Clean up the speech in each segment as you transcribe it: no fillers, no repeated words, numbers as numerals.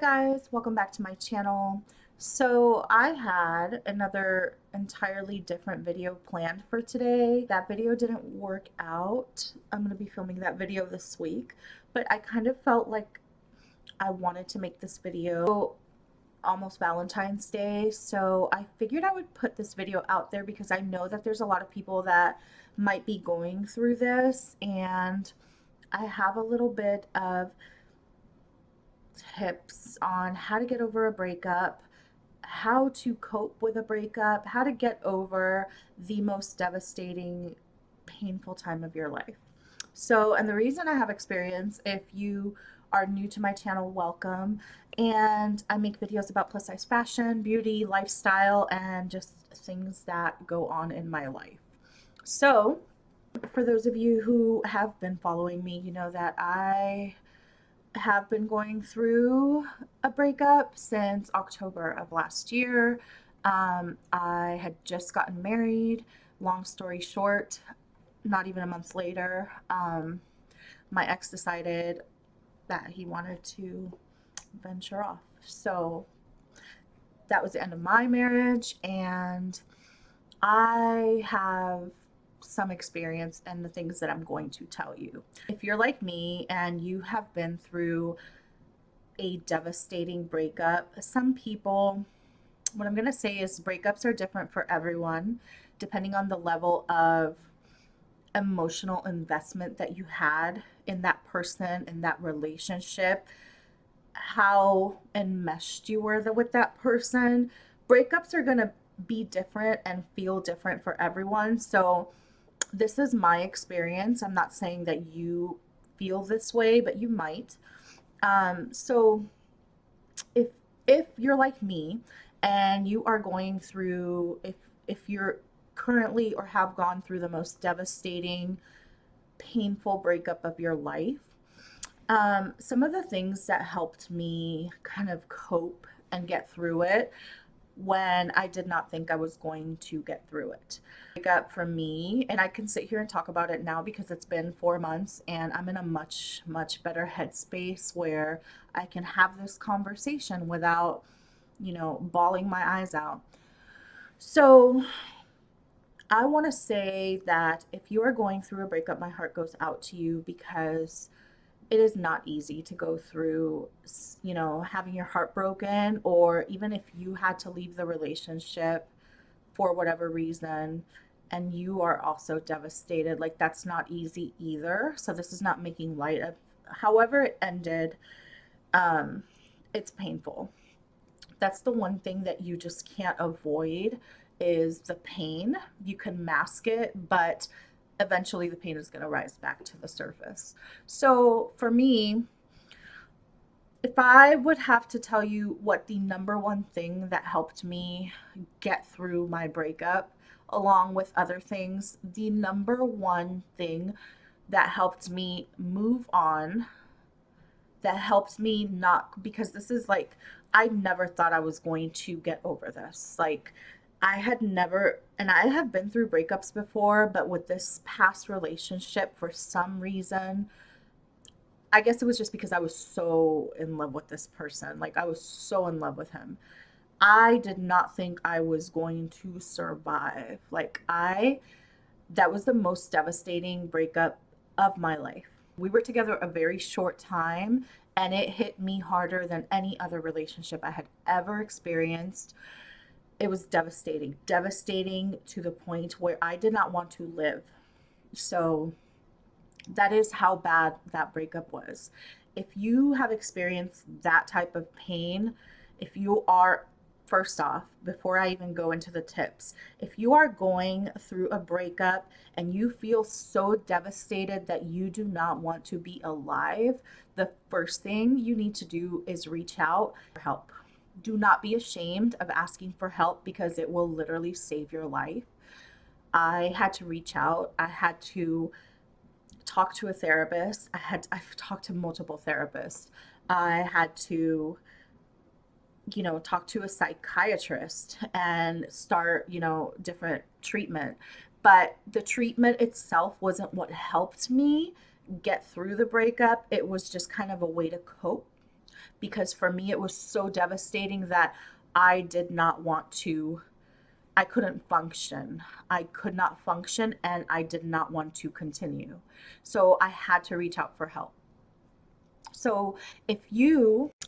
guys, welcome back to my channel. So I had another entirely different video planned for today. That video didn't work out. I'm going to be filming that video this week, but I kind of felt like I wanted to make this video almost Valentine's Day. So I figured I would put this video out there because I know that there's a lot of people that might be going through this, and I have a little bit of tips on how to get over a breakup, how to cope with a breakup, how to get over the most devastating, painful time of your life. So, and the reason I have experience, if you are new to my channel, welcome. And I make videos about plus size fashion, beauty, lifestyle, and just things that go on in my life. So, for those of you who have been following me, you know that I have been going through a breakup since October of last year. I had just gotten married. Long story short, not even a month later, my ex decided that he wanted to venture off. So that was the end of my marriage, and I have some experience in the things that I'm going to tell you. If you're like me and you have been through a devastating breakup, some people, what I'm going to say is breakups are different for everyone, depending on the level of emotional investment that you had in that person, in that relationship, how enmeshed you were with that person. Breakups are going to be different and feel different for everyone. So this is my experience. I'm not saying that you feel this way, but you might. So if if you're like me and you are going through, if you're currently or have gone through the most devastating, painful breakup of your life, some of the things that helped me kind of cope and get through it when I did not think I was going to get through it. Breakup for me, and I can sit here and talk about it now because it's been 4 months and I'm in a much, much better headspace where I can have this conversation without, bawling my eyes out. So I want to say that if you are going through a breakup, my heart goes out to you because it is not easy to go through, having your heart broken, or even if you had to leave the relationship for whatever reason and you are also devastated. Like, that's not easy either. So this is not making light of however it ended. It's painful. That's the one thing that you just can't avoid is the pain. You can mask it, but eventually the pain is going to rise back to the surface. So for me, if I would have to tell you what the number one thing that helped me get through my breakup, along with other things, the number one thing that helped me move on, that helped me not, because this is like, I never thought I was going to get over this. Like, I had never, and I have been through breakups before, but with this past relationship, for some reason, I guess it was just because I was so in love with this person. Like, I was so in love with him. I did not think I was going to survive. That was the most devastating breakup of my life. We were together a very short time, and it hit me harder than any other relationship I had ever experienced. It was devastating, devastating to the point where I did not want to live. So that is how bad that breakup was. If you have experienced that type of pain, if you are, first off, before I even go into the tips, if you are going through a breakup and you feel so devastated that you do not want to be alive, the first thing you need to do is reach out for help. Do not be ashamed of asking for help because it will literally save your life. I had to reach out. I had to talk to a therapist. I've talked to multiple therapists. I had to, talk to a psychiatrist and start, different treatment. But the treatment itself wasn't what helped me get through the breakup. It was just kind of a way to cope. because for me it was so devastating that I did not want to, I couldn't function. I could not function and I did not want to continue. So I had to reach out for help. So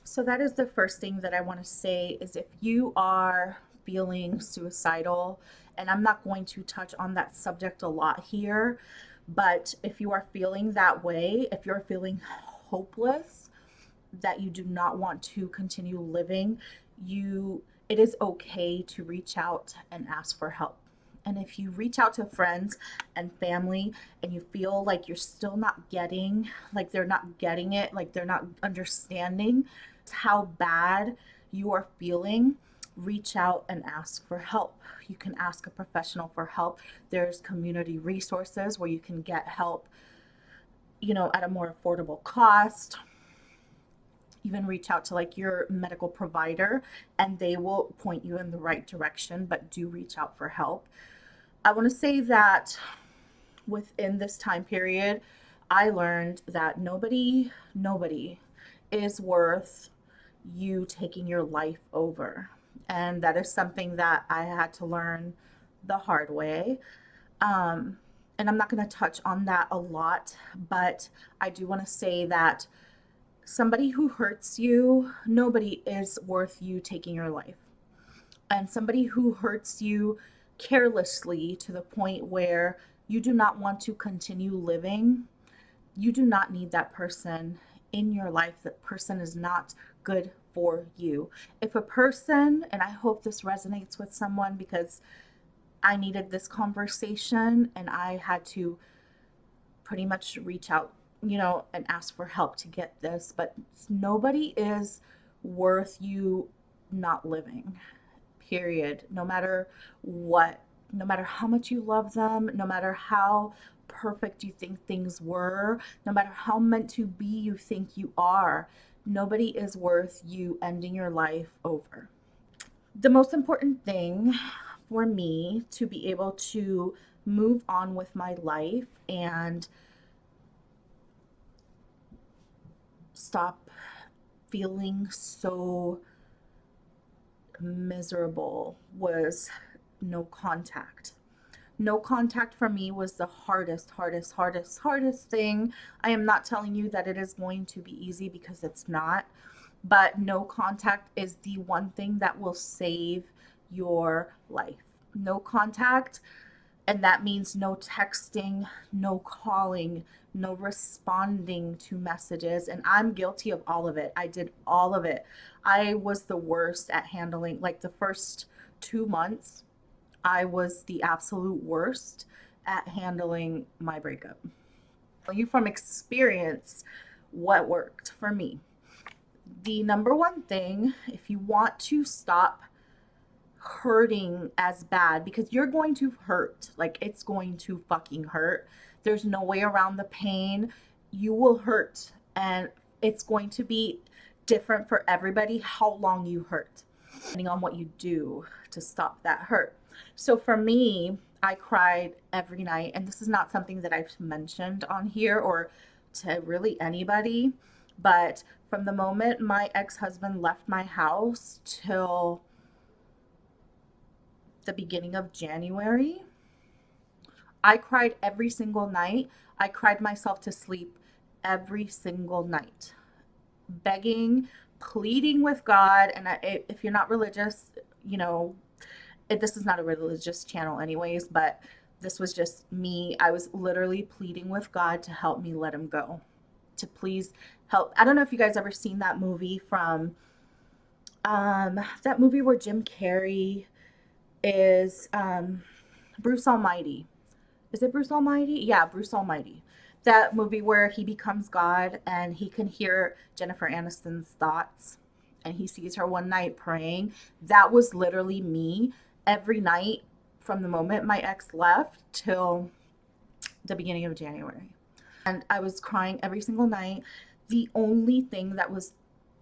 so that is the first thing that I want to say is if you are feeling suicidal, and I'm not going to touch on that subject a lot here, but if you are feeling that way, if you're feeling hopeless, that you do not want to continue living, it is okay to reach out and ask for help. And if you reach out to friends and family and you feel like you're still not getting, like they're not getting it, like they're not understanding how bad you are feeling, reach out and ask for help. You can ask a professional for help. There's community resources where you can get help, at a more affordable cost. Even reach out to like your medical provider and they will point you in the right direction, but do reach out for help. I want to say that within this time period, I learned that nobody is worth you taking your life over. And that is something that I had to learn the hard way. Um, and I'm not going to touch on that a lot, but I do want to say that somebody who hurts you, nobody is worth you taking your life. And somebody who hurts you carelessly to the point where you do not want to continue living, you do not need that person in your life. That person is not good for you. If a person, and I hope this resonates with someone because I needed this conversation and I had to pretty much reach out, and ask for help to get this, but nobody is worth you not living, period. No matter what, no matter how much you love them, no matter how perfect you think things were, no matter how meant to be you think you are, nobody is worth you ending your life over. The most important thing for me to be able to move on with my life and stop feeling so miserable was no contact. No contact for me was the hardest thing. I am not telling you that it is going to be easy because it's not, but no contact is the one thing that will save your life. No contact, and that means no texting, no calling, no responding to messages. And I'm guilty of all of it. I did all of it. I was the worst at handling, like the first 2 months, I was the absolute worst at handling my breakup. Tell you from experience what worked for me. The number one thing, if you want to stop hurting as bad, because you're going to hurt, like it's going to fucking hurt. There's no way around the pain. You will hurt, and it's going to be different for everybody how long you hurt, depending on what you do to stop that hurt. So for me, I cried every night, and this is not something that I've mentioned on here or to really anybody, but from the moment my ex-husband left my house till the beginning of January, I cried every single night. I cried myself to sleep every single night, begging, pleading with God. And if you're not religious, this is not a religious channel, anyways, but this was just me. I was literally pleading with God to help me let him go, to please help. I don't know if you guys ever seen that movie from that movie where Jim Carrey is Bruce Almighty. Is it Bruce Almighty? Yeah, Bruce Almighty. That movie where he becomes God and he can hear Jennifer Aniston's thoughts and he sees her one night praying. That was literally me every night from the moment my ex left till the beginning of January. And I was crying every single night. The only thing that was,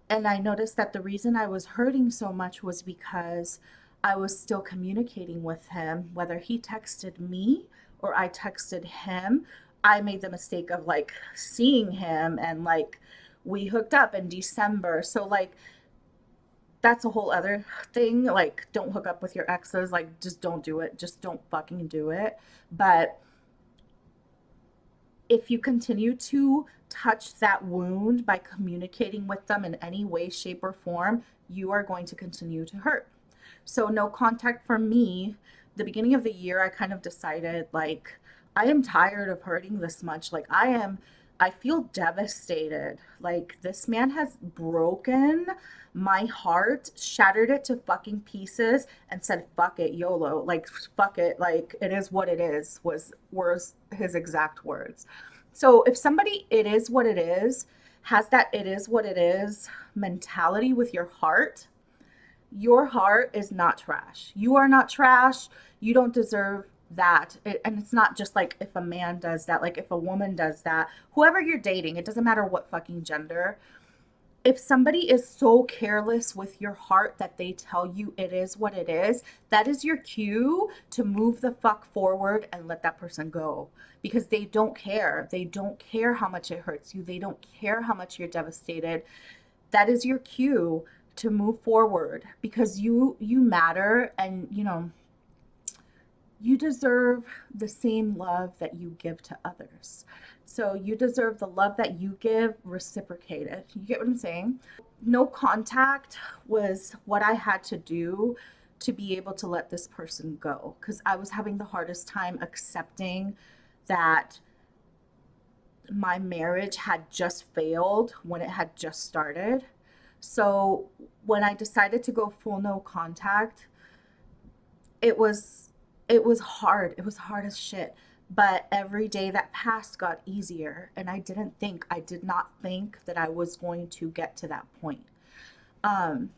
and I noticed that the reason I was hurting so much was because I was still communicating with him, whether he texted me or I texted him. I made the mistake of like seeing him and like we hooked up in December. So like that's a whole other thing. Like, don't hook up with your exes. Like, just don't do it. Just don't fucking do it. But if you continue to touch that wound by communicating with them in any way, shape, or form, you are going to continue to hurt. So, no contact for me, the beginning of the year, I kind of decided, like, I am tired of hurting this much. Like, I feel devastated. Like, this man has broken my heart, shattered it to fucking pieces, and said, fuck it, YOLO. Like, fuck it. Like, it is what it is, were his exact words. So, if somebody, it is what it is, has that it is what it is mentality with your heart is not trash. You are not trash. You don't deserve that. And it's not just like if a man does that, like if a woman does that, whoever you're dating, it doesn't matter what fucking gender. If somebody is so careless with your heart that they tell you it is what it is, that is your cue to move the fuck forward and let that person go. Because they don't care. They don't care how much it hurts you. They don't care how much you're devastated. That is your cue to move forward because you matter, and you deserve the same love that you give to others. So you deserve the love that you give reciprocated. You get what I'm saying? No contact was what I had to do to be able to let this person go, because I was having the hardest time accepting that my marriage had just failed when it had just started. So when I decided to go full no contact, it was it was hard. It was hard as shit. But every day that passed got easier, and I did not think that I was going to get to that point. Um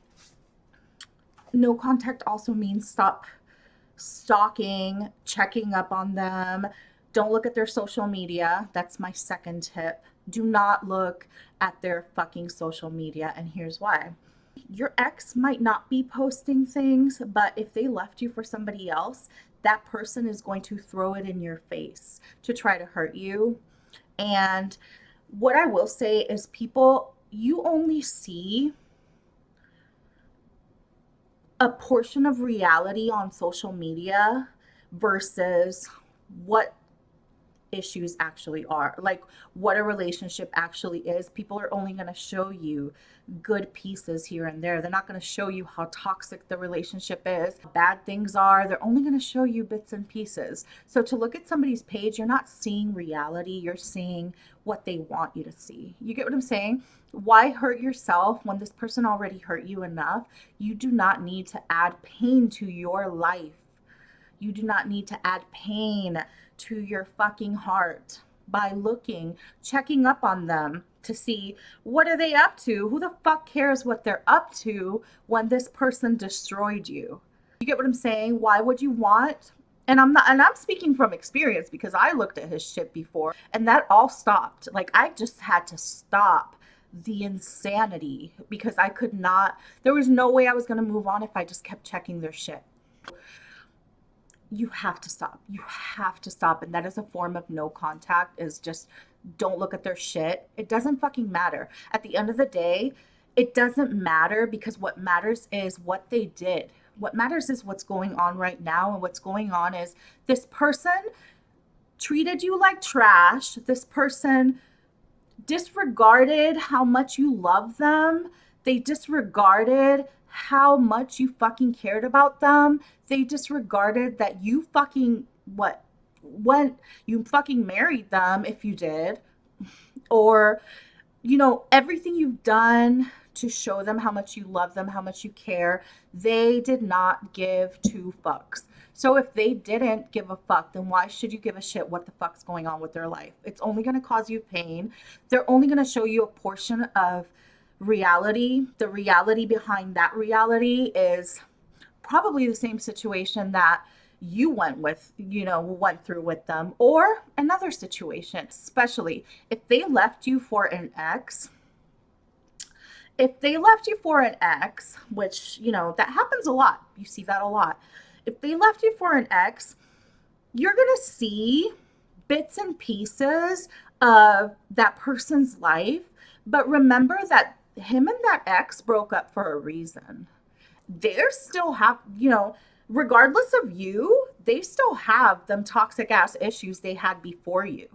no contact also means stop stalking, checking up on them. Don't look at their social media. That's my second tip. Do not look at their fucking social media. And here's why. Your ex might not be posting things, but if they left you for somebody else, that person is going to throw it in your face to try to hurt you. And what I will say is, people, you only see a portion of reality on social media versus what issues actually are, like what a relationship actually is. People are only going to show you good pieces here and there. They're not going to show you how toxic the relationship is, how bad things are. They're only going to show you bits and pieces. So to look at somebody's page, you're not seeing reality, you're seeing what they want you to see. You get what I'm saying? Why hurt yourself when this person already hurt you enough? You do not need to add pain to your life. You do not need to add pain to your fucking heart by checking up on them to see what are they up to. Who the fuck cares what they're up to when this person destroyed you? You get what I'm saying? Why would you want? And I'm speaking from experience because I looked at his shit before and that all stopped. Like, I just had to stop the insanity because I could not, there was no way I was going to move on if I just kept checking their shit. You have to stop. You have to stop. And that is a form of no contact, is just don't look at their shit. It doesn't fucking matter. At the end of the day, it doesn't matter, because what matters is what they did. What matters is what's going on right now. And what's going on is this person treated you like trash. This person disregarded how much you love them. They disregarded how much you fucking cared about them. They disregarded that you fucking what when you fucking married them, if you did, or everything you've done to show them how much you love them, how much you care. They did not give two fucks. So if they didn't give a fuck, then why should you give a shit what the fuck's going on with their life? It's only going to cause you pain. They're only going to show you a portion of reality. The reality behind that reality is probably the same situation that you went through with them, or another situation, especially if they left you for an ex. If they left you for an ex, which, that happens a lot. You see that a lot. If they left you for an ex, you're going to see bits and pieces of that person's life, But remember that him and that ex broke up for a reason. They're still have, regardless of you, they still have them toxic ass issues they had before you.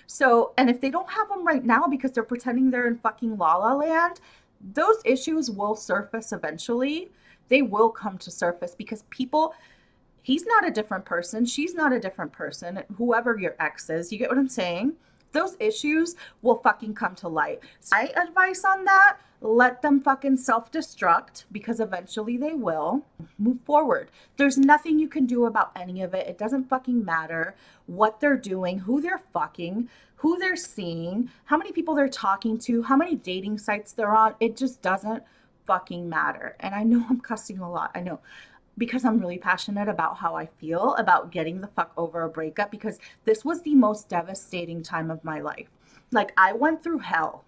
So, and if they don't have them right now because they're pretending they're in fucking la la land, those issues will surface eventually. They will come to surface because people, he's not a different person. She's not a different person. Whoever your ex is, you get what I'm saying? Those issues will fucking come to light. So my advice on that, let them fucking self destruct because eventually they will. Move forward. There's nothing you can do about any of it. It doesn't fucking matter what they're doing, who they're fucking, who they're seeing, how many people they're talking to, how many dating sites they're on. It just doesn't fucking matter. And I know I'm cussing a lot. I know, because I'm really passionate about how I feel about getting the fuck over a breakup, because this was the most devastating time of my life. Like, I went through hell.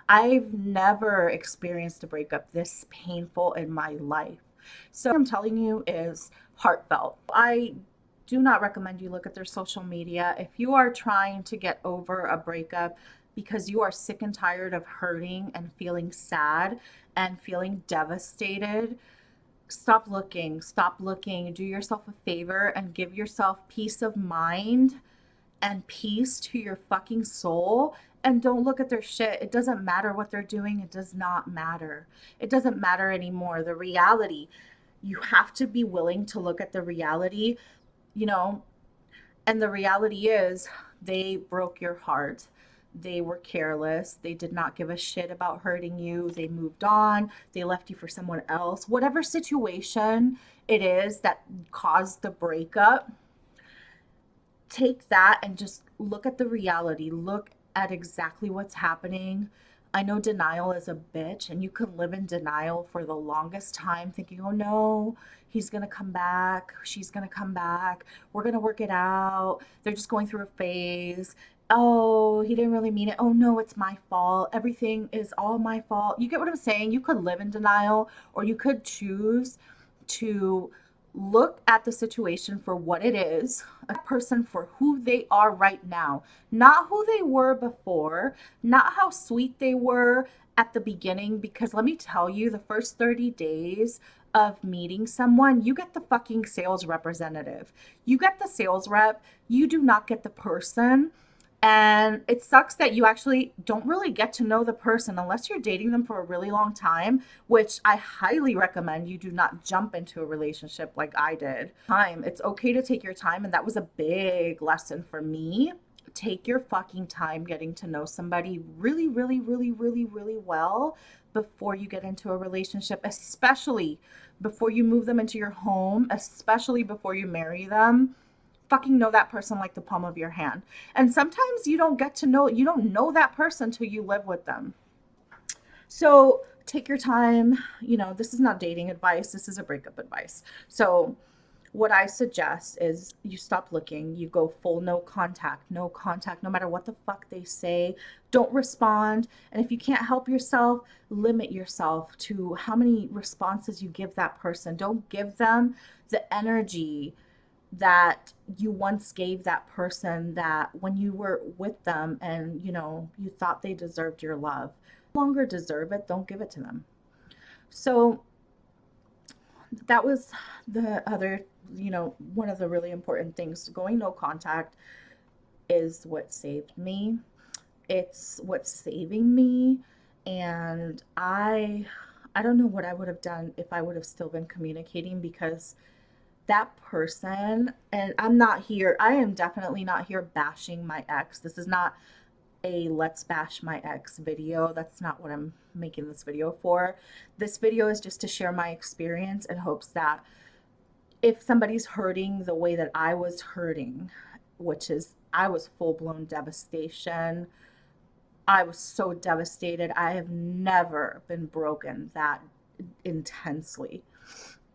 I've never experienced a breakup this painful in my life. So, what I'm telling you is heartfelt. I do not recommend you look at their social media. If you are trying to get over a breakup because you are sick and tired of hurting and feeling sad and feeling devastated, stop looking, do yourself a favor and give yourself peace of mind and peace to your fucking soul, and don't look at their shit. It doesn't matter what they're doing. It does not matter. It doesn't matter anymore. The reality, you have to be willing to look at the reality, you know, and the reality is they broke your heart. They were careless. They did not give a shit about hurting you. They moved on. They left you for someone else. Whatever situation it is that caused the breakup, take that and just look at the reality. Look at exactly what's happening. I know denial is a bitch, and you can live in denial for the longest time, thinking, oh no, he's gonna come back, she's gonna come back, we're gonna work it out, they're just going through a phase. Oh, he didn't really mean it. Oh no, it's my fault. Everything is all my fault. You get what I'm saying? You could live in denial, or you could choose to look at the situation for what it is, a person for who they are right now, not who they were before, not how sweet they were at the beginning. Because let me tell you, the first 30 days of meeting someone, you get the fucking sales representative. You get the sales rep, you do not get the person. And it sucks that you actually don't really get to know the person unless you're dating them for a really long time, which I highly recommend you do not jump into a relationship like I did. It's okay to take your time, and that was a big lesson for me. Take your fucking time getting to know somebody really, really, really, really, really well before you get into a relationship, especially before you move them into your home, especially before you marry them. Fucking know that person like the palm of your hand. And sometimes you don't know that person till you live with them. So take your time. This is not dating advice, this is a breakup advice. So what I suggest is you stop looking, you go full no contact, no contact, no matter what the fuck they say. Don't respond. And if you can't help yourself, limit yourself to how many responses you give that person. Don't give them the energy that you once gave that person, that when you were with them and you thought they deserved your love. No longer deserve it, don't give it to them. So that was the other, one of the really important things. Going no contact is what saved me. It's what's saving me. And I don't know what I would have done if I would have still been communicating, because that person, and I am definitely not here bashing my ex. This is not a let's bash my ex video. That's not what I'm making this video for. This video is just to share my experience in hopes that if somebody's hurting the way that I was hurting, which is I was full blown devastation. I was so devastated. I have never been broken that intensely.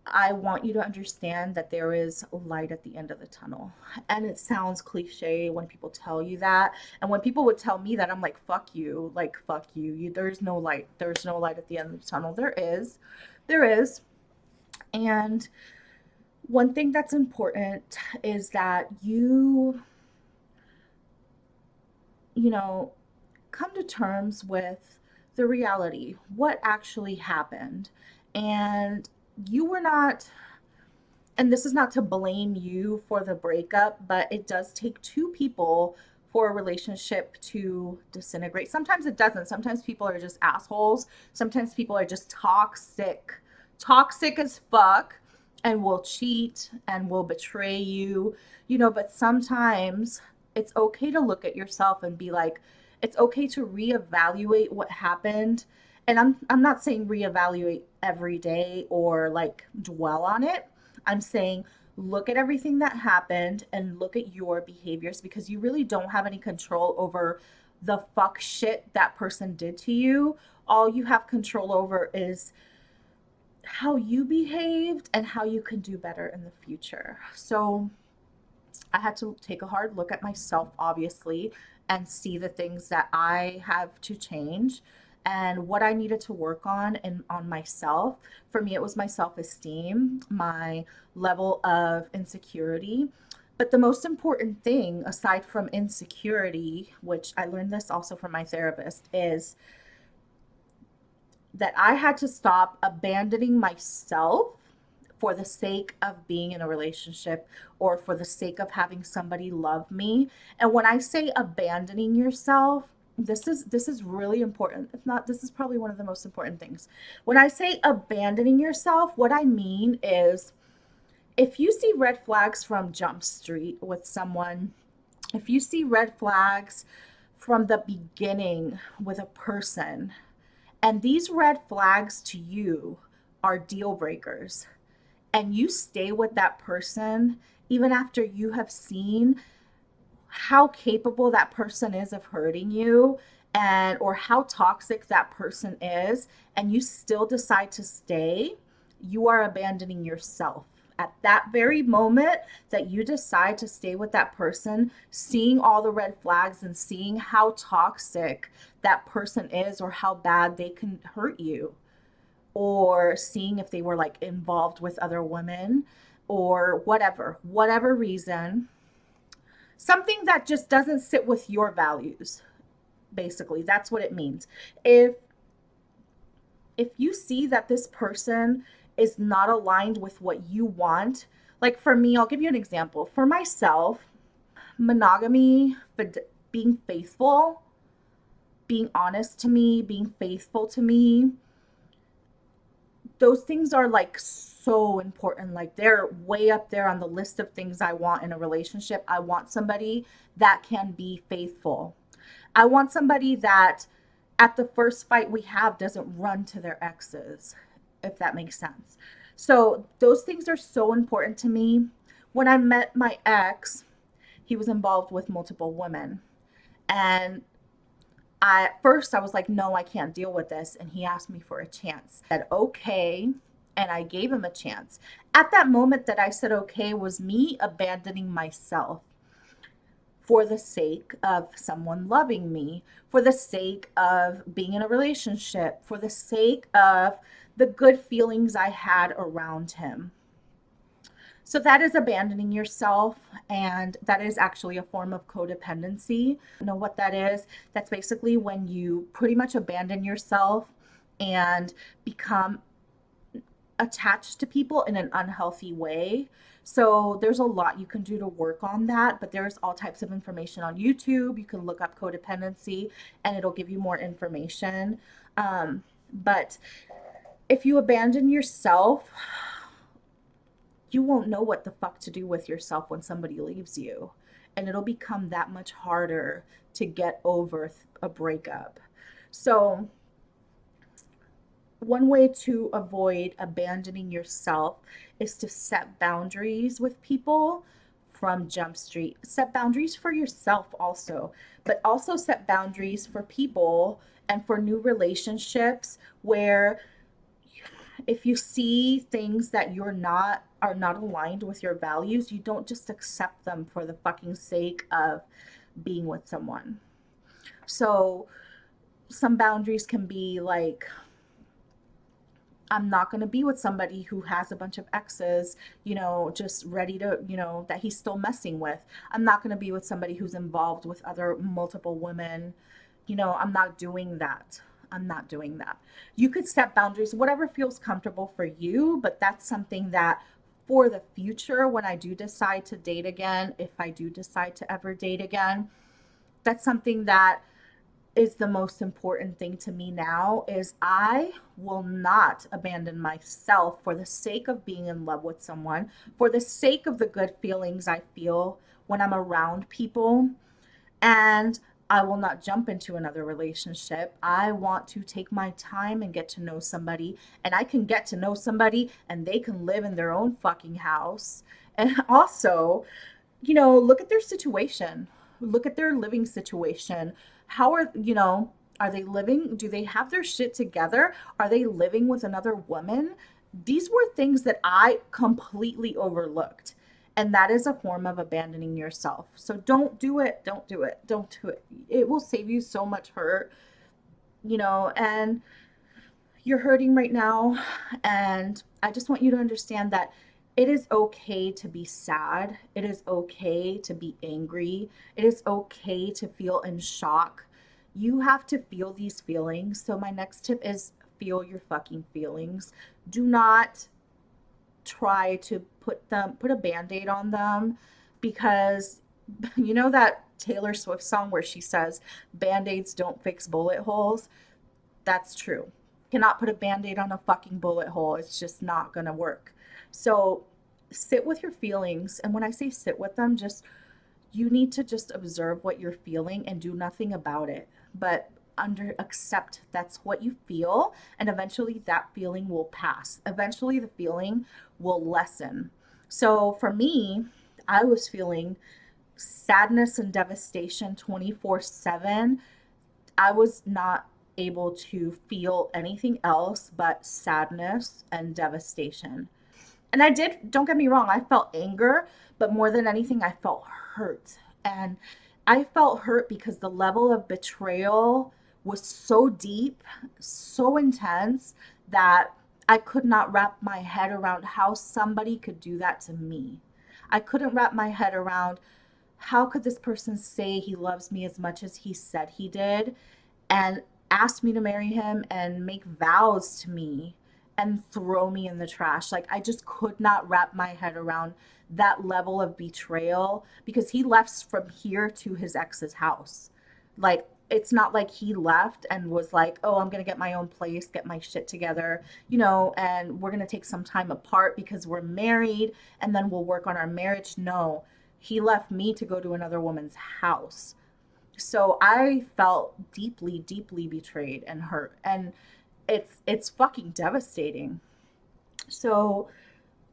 I want you to understand that there is light at the end of the tunnel. And it sounds cliche when people tell you that. And when people would tell me that, I'm like, fuck you. Like, fuck you. There's no light. There's no light at the end of the tunnel. There is. There is. And one thing that's important is that you know, come to terms with the reality, what actually happened. And you were not, and this is not to blame you for the breakup, but it does take two people for a relationship to disintegrate. Sometimes it doesn't. Sometimes people are just assholes. Sometimes people are just toxic, toxic as fuck, and will cheat and will betray you, but sometimes it's okay to look at yourself and be like, it's okay to reevaluate what happened. And I'm not saying reevaluate every day or like dwell on it. I'm saying look at everything that happened and look at your behaviors, because you really don't have any control over the fuck shit that person did to you. All you have control over is how you behaved and how you can do better in the future. So I had to take a hard look at myself, obviously, and see the things that I have to change and what I needed to work on and on myself. For me, it was my self esteem, my level of insecurity. But the most important thing, aside from insecurity, which I learned this also from my therapist, is that I had to stop abandoning myself for the sake of being in a relationship or for the sake of having somebody love me. And when I say abandoning yourself, this is really important. If not, this is probably one of the most important things. When I say abandoning yourself, what I mean is if you see red flags from Jump Street with someone, if you see red flags from the beginning with a person, and these red flags to you are deal breakers, and you stay with that person even after you have seen how capable that person is of hurting you, and or how toxic that person is, and you still decide to stay, you are abandoning yourself. At that very moment that you decide to stay with that person, seeing all the red flags and seeing how toxic that person is or how bad they can hurt you, or seeing if they were like involved with other women or whatever reason, something that just doesn't sit with your values. Basically, that's what it means. If you see that this person is not aligned with what you want, like for me, I'll give you an example. For myself, monogamy, being faithful, being honest to me, being faithful to me, those things are like so important. Like they're way up there on the list of things I want in a relationship. I want somebody that can be faithful. I want somebody that at the first fight we have doesn't run to their exes, if that makes sense. So those things are so important to me. When I met my ex, he was involved with multiple women. And at first I was like, no, I can't deal with this. And he asked me for a chance. I said, okay. And I gave him a chance. At that moment that I said okay was me abandoning myself for the sake of someone loving me, for the sake of being in a relationship, for the sake of the good feelings I had around him. So that is abandoning yourself, and that is actually a form of codependency. You know what that is? That's basically when you pretty much abandon yourself and become attached to people in an unhealthy way. So there's a lot you can do to work on that, but there's all types of information on YouTube. You can look up codependency and it'll give you more information. But if you abandon yourself, you won't know what the fuck to do with yourself when somebody leaves you. And it'll become that much harder to get over a breakup. So, one way to avoid abandoning yourself is to set boundaries with people from Jump Street. Set boundaries for yourself also, but also set boundaries for people and for new relationships where if you see things that are not aligned with your values, you don't just accept them for the fucking sake of being with someone. So some boundaries can be like, I'm not going to be with somebody who has a bunch of exes, just ready to, that he's still messing with. I'm not going to be with somebody who's involved with other multiple women. I'm not doing that. I'm not doing that. You could set boundaries, whatever feels comfortable for you, but that's something that for the future, when I do decide to date again, if I do decide to ever date again, that's something that is the most important thing to me now is I will not abandon myself for the sake of being in love with someone, for the sake of the good feelings I feel when I'm around people. And I will not jump into another relationship. I want to take my time and get to know somebody. And I can get to know somebody and they can live in their own fucking house. And also, look at their situation. Look at their living situation. How are they living? Do they have their shit together? Are they living with another woman? These were things that I completely overlooked. And that is a form of abandoning yourself. So don't do it. Don't do it. Don't do it. It will save you so much hurt, and you're hurting right now. And I just want you to understand that it is okay to be sad. It is okay to be angry. It is okay to feel in shock. You have to feel these feelings. So, my next tip is feel your fucking feelings. Do not try to put a band-aid on them, because that Taylor Swift song where she says band-aids don't fix bullet holes. That's true. Cannot put a band-aid on a fucking bullet hole. It's just not gonna work. So sit with your feelings. And when I say sit with them, just you need to just observe what you're feeling and do nothing about it. But under accept that's what you feel, and eventually that feeling will pass. Eventually the feeling will lessen. So for me, I was feeling sadness and devastation 24/7. I was not able to feel anything else but sadness and devastation. And I did, don't get me wrong, I felt anger, but more than anything, I felt hurt. And I felt hurt because the level of betrayal was so deep, so intense, that I could not wrap my head around how somebody could do that to me. I couldn't wrap my head around how could this person say he loves me as much as he said he did and ask me to marry him and make vows to me and throw me in the trash. Like, I just could not wrap my head around that level of betrayal, because he left from here to his ex's house. Like, it's not like he left and was like, oh, I'm going to get my own place, get my shit together, and we're going to take some time apart because we're married and then we'll work on our marriage. No, he left me to go to another woman's house. So I felt deeply, deeply betrayed and hurt. And it's fucking devastating. So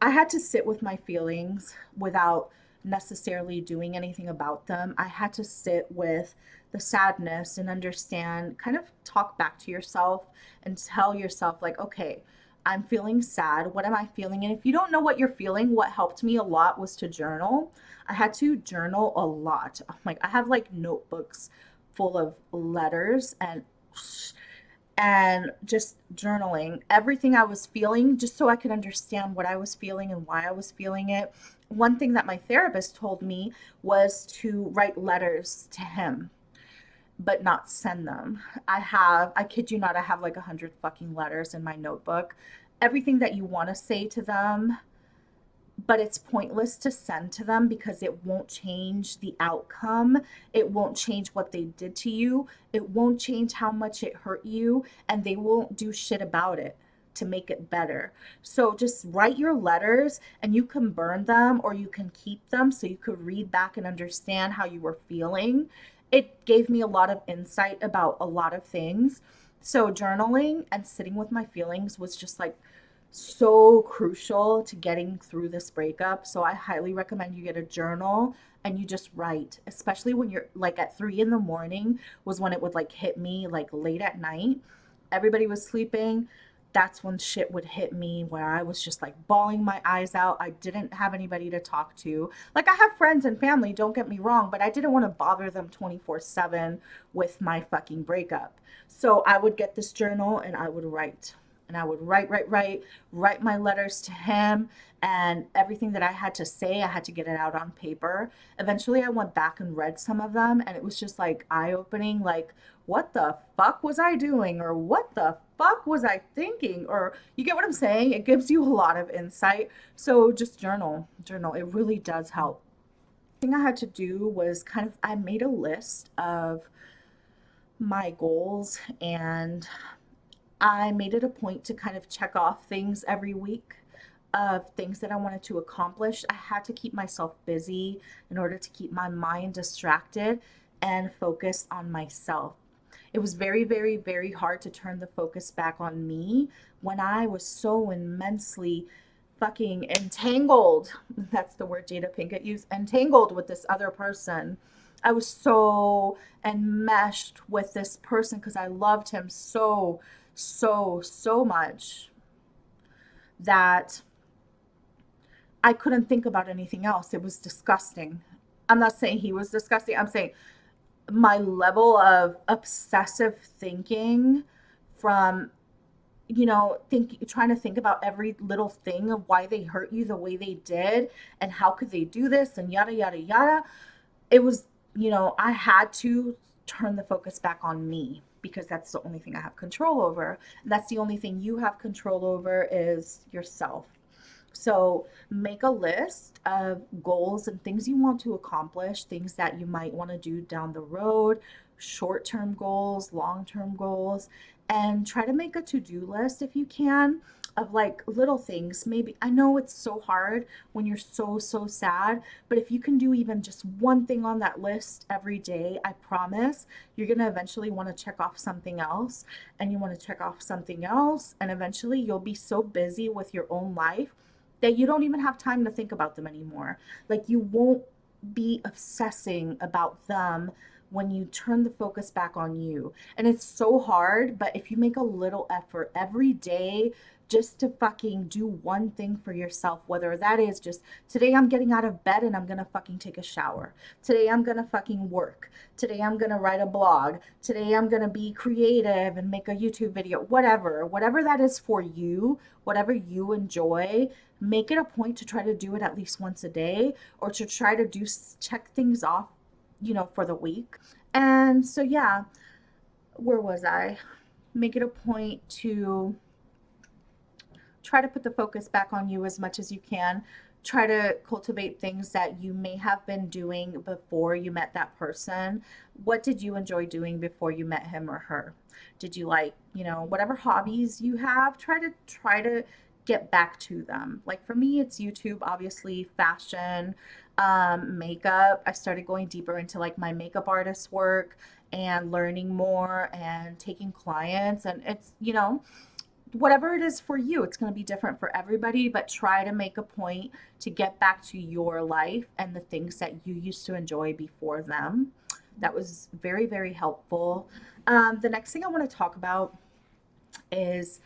I had to sit with my feelings without necessarily doing anything about them. I had to sit with the sadness and understand, kind of talk back to yourself and tell yourself, like, okay, I'm feeling sad. What am I feeling? And if you don't know what you're feeling, what helped me a lot was to journal. I had to journal a lot. Like, I have like notebooks full of letters and just journaling everything I was feeling, just so I could understand what I was feeling and why I was feeling it. One thing that my therapist told me was to write letters to him, but not send them. I kid you not, I have like 100 fucking letters in my notebook. Everything that you want to say to them, but it's pointless to send to them because it won't change the outcome. It won't change what they did to you. It won't change how much it hurt you, and they won't do shit about it to make it better. So just write your letters, and you can burn them or you can keep them so you could read back and understand how you were feeling. It gave me a lot of insight about a lot of things. So journaling and sitting with my feelings was just like so crucial to getting through this breakup. So I highly recommend you get a journal and you just write, especially when you're like at 3 in the morning was when it would like hit me, like late at night. Everybody was sleeping. That's when shit would hit me, where I was just like bawling my eyes out. I didn't have anybody to talk to. Like, I have friends and family, don't get me wrong, but I didn't want to bother them 24/7 with my fucking breakup. So I would get this journal and I would write. And I would write my letters to him, and everything that I had to say, I had to get it out on paper. Eventually, I went back and read some of them, and it was just like eye opening, like, what the fuck was I doing? Or what the fuck was I thinking? Or you get what I'm saying? It gives you a lot of insight. So just journal. It really does help. The thing I had to do was kind of, I made a list of my goals, and I made it a point to kind of check off things every week of things that I wanted to accomplish. I had to keep myself busy in order to keep my mind distracted and focused on myself. It was very, very, very hard to turn the focus back on me when I was so immensely fucking entangled. That's the word Jada Pinkett used, entangled with this other person. I was so enmeshed with this person because I loved him so, so much that I couldn't think about anything else. It was disgusting. I'm not saying he was disgusting. I'm saying my level of obsessive thinking from, trying to think about every little thing of why they hurt you the way they did and how could they do this and yada yada yada. It was, I had to turn the focus back on me because that's the only thing I have control over. And that's the only thing you have control over is yourself. So make a list of goals and things you want to accomplish, things that you might want to do down the road, short term goals, long term goals, and try to make a to do list if you can of like little things. Maybe I know it's so hard when you're so, so sad, but if you can do even just one thing on that list every day, I promise you're going to eventually want to check off something else, and you want to check off something else, and eventually you'll be so busy with your own life that you don't even have time to think about them anymore. Like you won't be obsessing about them when you turn the focus back on you. And it's so hard, but if you make a little effort every day just to fucking do one thing for yourself, whether that is just today I'm getting out of bed and I'm gonna fucking take a shower. Today I'm gonna fucking work. Today I'm gonna write a blog. Today I'm gonna be creative and make a YouTube video. Whatever that is for you, whatever you enjoy, make it a point to try to do it at least once a day, or to try to do check things off, for the week. And so yeah, where was I? Make it a point to try to put the focus back on you as much as you can. Try to cultivate things that you may have been doing before you met that person. What did you enjoy doing before you met him or her? Did you like, whatever hobbies you have, try to get back to them. Like for me, it's YouTube, obviously, fashion, makeup. I started going deeper into like my makeup artist work and learning more and taking clients, and it's, whatever it is for you, it's going to be different for everybody, but try to make a point to get back to your life and the things that you used to enjoy before them. That was very, very helpful. The next thing I want to talk about is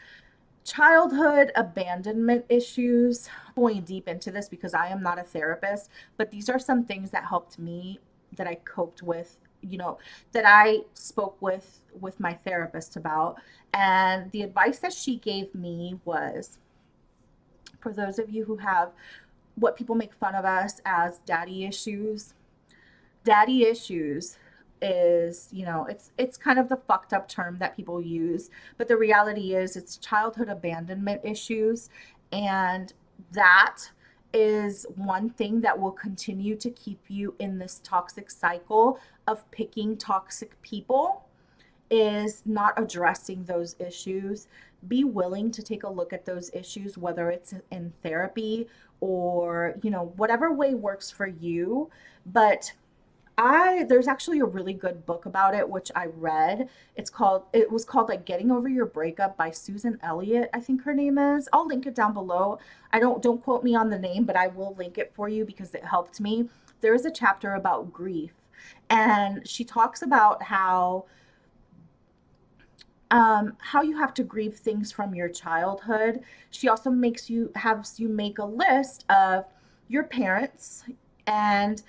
childhood abandonment issues. Going deep into this because I am not a therapist, but these are some things that helped me, that I coped with, that I spoke with my therapist about. And the advice that she gave me was, for those of you who have what people make fun of us as daddy issues is, it's kind of the fucked up term that people use, but the reality is it's childhood abandonment issues. And that is one thing that will continue to keep you in this toxic cycle of picking toxic people, is not addressing those issues. Be willing to take a look at those issues, whether it's in therapy or, whatever way works for you. But there's actually a really good book about it, which I read. It was called like Getting Over Your Breakup by Susan Elliott, I think her name is. I'll link it down below. Don't quote me on the name, but I will link it for you because it helped me. There is a chapter about grief, and she talks about how you have to grieve things from your childhood. She also has you make a list of your parents and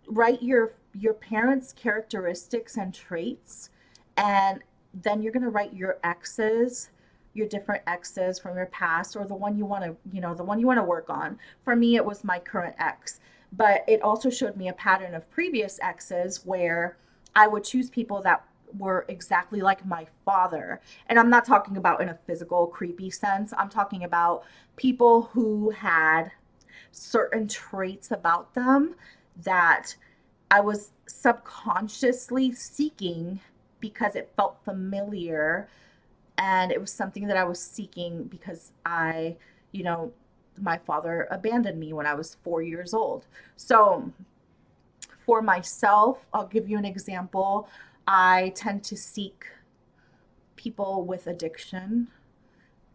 write your parents' characteristics and traits, and then you're going to write your exes, your different exes from your past, or the one you want to, the one you want to work on. For me, it was my current ex, but it also showed me a pattern of previous exes where I would choose people that were exactly like my father. And I'm not talking about in a physical, creepy sense. I'm talking about people who had certain traits about them that I was subconsciously seeking because it felt familiar, and it was something that I was seeking because you know, my father abandoned me when I was 4 years old. So for myself, I'll give you an example. I tend to seek people with addiction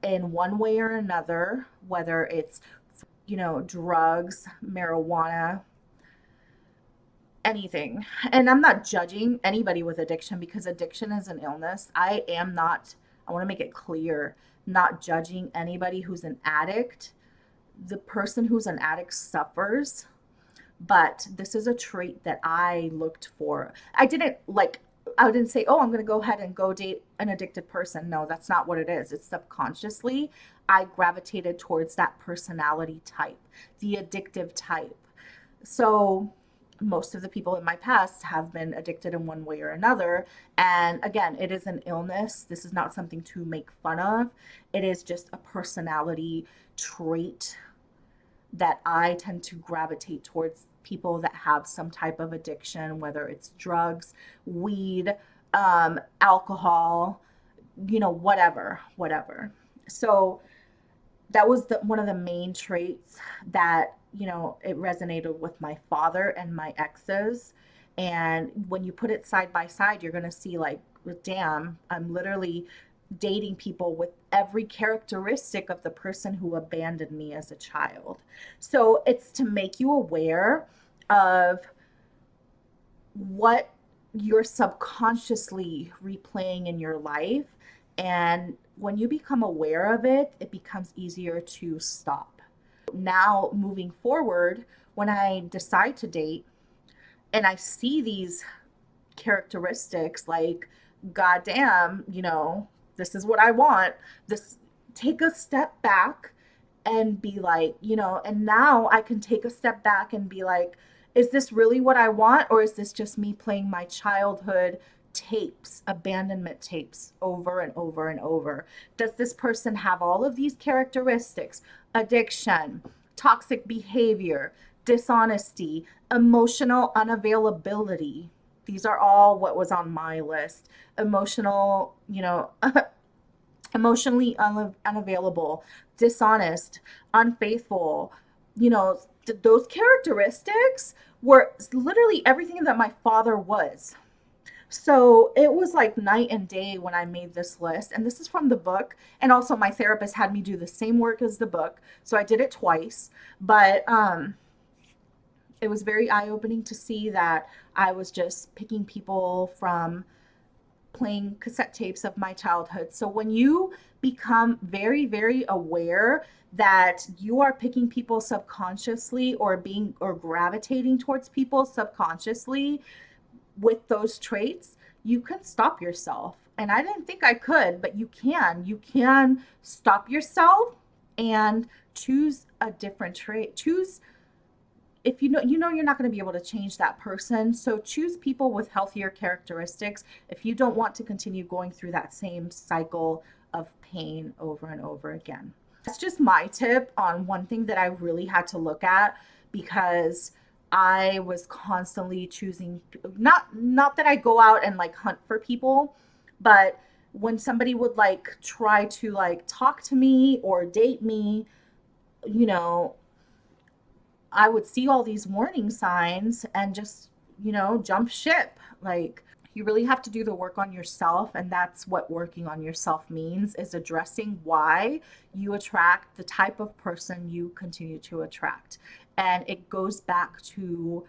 in one way or another, whether it's, drugs, marijuana, anything. And I'm not judging anybody with addiction because addiction is an illness. I am not, I want to make it clear, not judging anybody who's an addict. The person who's an addict suffers, but this is a trait that I looked for. I didn't say, oh, I'm going to go ahead and go date an addicted person. No, that's not what it is. It's subconsciously, I gravitated towards that personality type, the addictive type. So most of the people in my past have been addicted in one way or another. And again, it is an illness. This is not something to make fun of. It is just a personality trait that I tend to gravitate towards people that have some type of addiction, whether it's drugs, weed, alcohol, whatever. So that was one of the main traits that, it resonated with my father and my exes. And when you put it side by side, you're going to see like, damn, I'm literally dating people with every characteristic of the person who abandoned me as a child. So it's to make you aware of what you're subconsciously replaying in your life. And when you become aware of it, it becomes easier to stop. Now, moving forward, when I decide to date and I see these characteristics like, goddamn, this is what I want, this, take a step back and be like, and now I can take a step back and be like, is this really what I want? Or is this just me playing my childhood tapes, abandonment tapes over and over and over? Does this person have all of these characteristics? Addiction, toxic behavior, dishonesty, emotional unavailability. These are all what was on my list. Emotional, emotionally unavailable, dishonest, unfaithful, those characteristics were literally everything that my father was. So it was like night and day when I made this list. And this is from the book. And also, my therapist had me do the same work as the book. So I did it twice. But it was very eye opening to see that I was just picking people from playing cassette tapes of my childhood. So when you become very, very aware that you are picking people subconsciously, or gravitating towards people subconsciously with those traits, you can stop yourself. And I didn't think I could, but you can. You can stop yourself and choose a different trait. Choose, if you know you're not going to be able to change that person, so choose people with healthier characteristics if you don't want to continue going through that same cycle of pain over and over again. That's just my tip on one thing that I really had to look at, because I was constantly choosing, not that I go out and like hunt for people, but when somebody would like try to like talk to me or date me, you know, I would see all these warning signs and just, jump ship. Like, you really have to do the work on yourself. And that's what working on yourself means, is addressing why you attract the type of person you continue to attract. And it goes back to,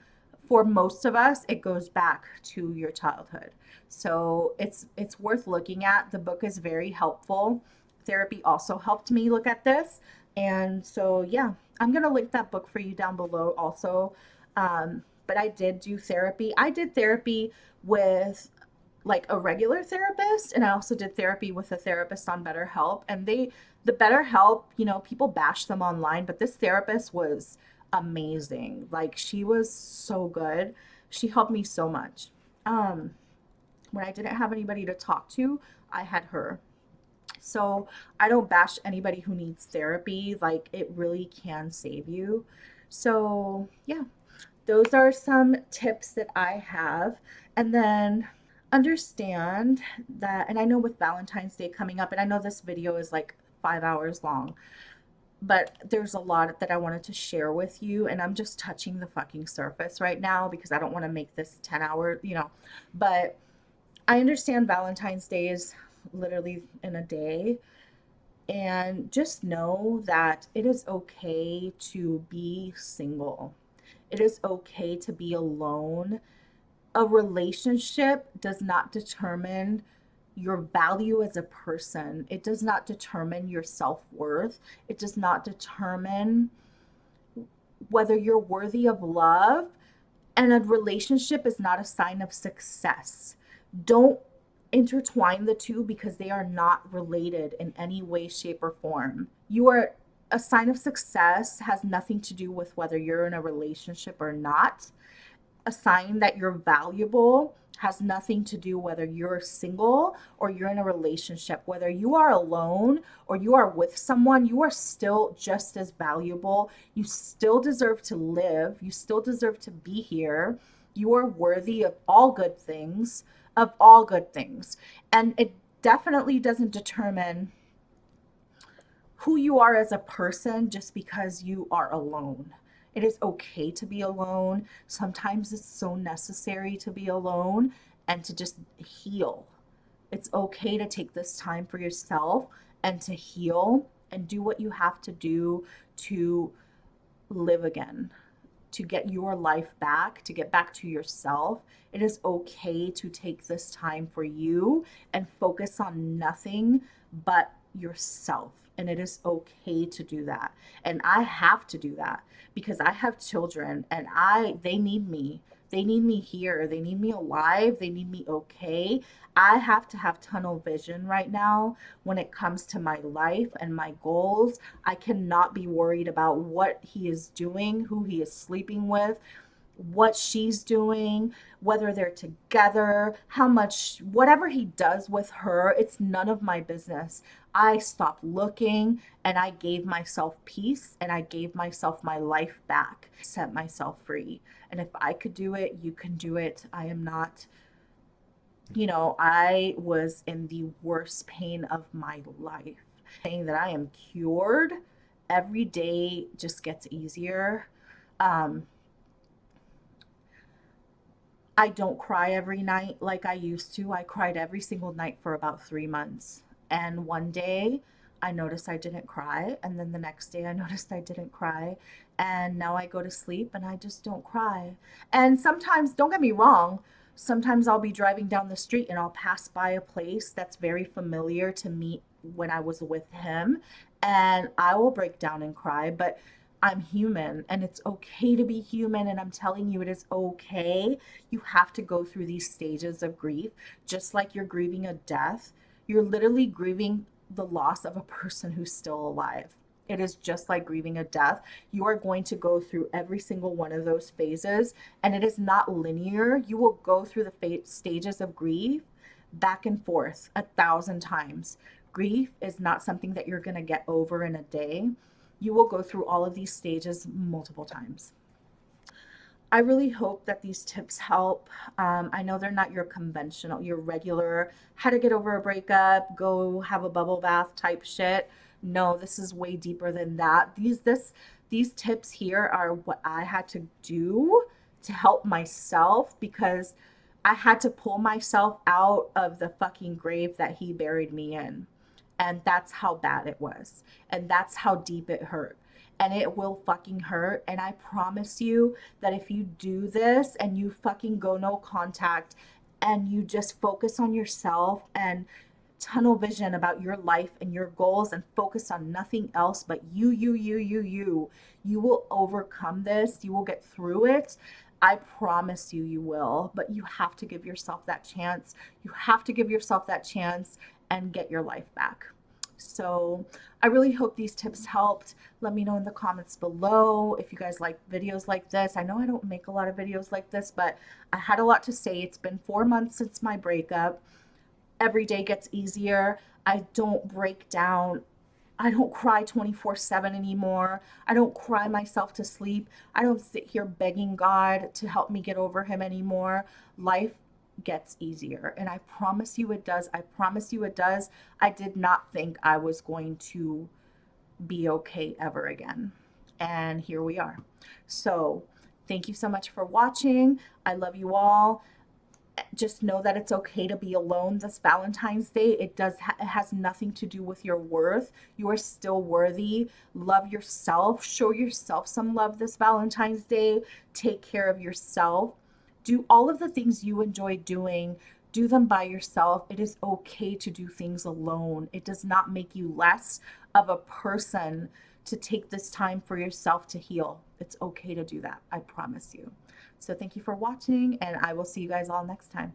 for most of us, it goes back to your childhood. So it's worth looking at. The book is very helpful. Therapy also helped me look at this. And so, yeah, I'm going to link that book for you down below also. But I did do therapy. I did therapy with like a regular therapist, and I also did therapy with a therapist on BetterHelp. And the BetterHelp, people bash them online, but this therapist was amazing. Like, she was so good. She helped me so much. Um, when I didn't have anybody to talk to, I had her. So I don't bash anybody who needs therapy. Like, it really can save you. So, yeah, those are some tips that I have. And then understand that, and I know with Valentine's Day coming up, and I know this video is like 5 hours long, but there's a lot that I wanted to share with you, and I'm just touching the fucking surface right now because I don't want to make this 10 hour, but I understand Valentine's Day is literally in a day. And just know that it is okay to be single. It is okay to be alone. A relationship does not determine your value as a person. It does not determine your self worth. It does not determine whether you're worthy of love. And a relationship is not a sign of success. Don't intertwine the two because they are not related in any way, shape, or form. You are A sign of success has nothing to do with whether you're in a relationship or not. A sign that you're valuable has nothing to do whether you're single or you're in a relationship. Whether you are alone or you are with someone, you are still just as valuable. You still deserve to live. You still deserve to be here. You are worthy of all good things, of all good things. And it definitely doesn't determine who you are as a person just because you are alone. It is okay to be alone. Sometimes it's so necessary to be alone and to just heal. It's okay to take this time for yourself and to heal and do what you have to do to live again, to get your life back, to get back to yourself. It is okay to take this time for you and focus on nothing but yourself. And it is okay to do that. And I have to do that because I have children and they need me. They need me here. They need me alive. They need me okay. I have to have tunnel vision right now when it comes to my life and my goals. I cannot be worried about what he is doing, who he is sleeping with, what she's doing, whether they're together, how much, whatever he does with her, it's none of my business. I stopped looking and I gave myself peace and I gave myself my life back, set myself free. And if I could do it, you can do it. I am not, I was in the worst pain of my life. Saying that I am cured, every day just gets easier. Um, I don't cry every night like I used to. I cried every single night for about 3 months. And one day I noticed I didn't cry. And then the next day I noticed I didn't cry. And now I go to sleep and I just don't cry. And sometimes, don't get me wrong, sometimes I'll be driving down the street and I'll pass by a place that's very familiar to me when I was with him. And I will break down and cry. But I'm human and it's okay to be human. And I'm telling you, it is okay. You have to go through these stages of grief, just like you're grieving a death. You're literally grieving the loss of a person who's still alive. It is just like grieving a death. You are going to go through every single one of those phases, and it is not linear. You will go through the stages of grief back and forth 1,000 times. Grief is not something that you're going to get over in a day. You will go through all of these stages multiple times. I really hope that these tips help. I know they're not your conventional, your regular, how to get over a breakup, go have a bubble bath type shit. No, this is way deeper than that. These tips here are what I had to do to help myself because I had to pull myself out of the fucking grave that he buried me in. And that's how bad it was. And that's how deep it hurt. And it will fucking hurt. And I promise you that if you do this and you fucking go no contact and you just focus on yourself and tunnel vision about your life and your goals and focus on nothing else but you will overcome this. You will get through it. I promise you, you will, but you have to give yourself that chance. You have to give yourself that chance and get your life back. So I really hope these tips helped. Let me know in the comments below if you guys like videos like this. I know I don't make a lot of videos like this, but I had a lot to say. It's been 4 months since my breakup. Every day gets easier. I don't break down. I don't cry 24/7 anymore. I don't cry myself to sleep. I don't sit here begging God to help me get over him anymore. Life gets easier. And I promise you it does. I promise you it does. I did not think I was going to be okay ever again. And here we are. So, thank you so much for watching. I love you all. Just know that it's okay to be alone this Valentine's Day. It has nothing to do with your worth. You are still worthy. Love yourself. Show yourself some love this Valentine's Day. Take care of yourself. Do all of the things you enjoy doing. Do them by yourself. It is okay to do things alone. It does not make you less of a person to take this time for yourself to heal. It's okay to do that. I promise you. So thank you for watching, and I will see you guys all next time.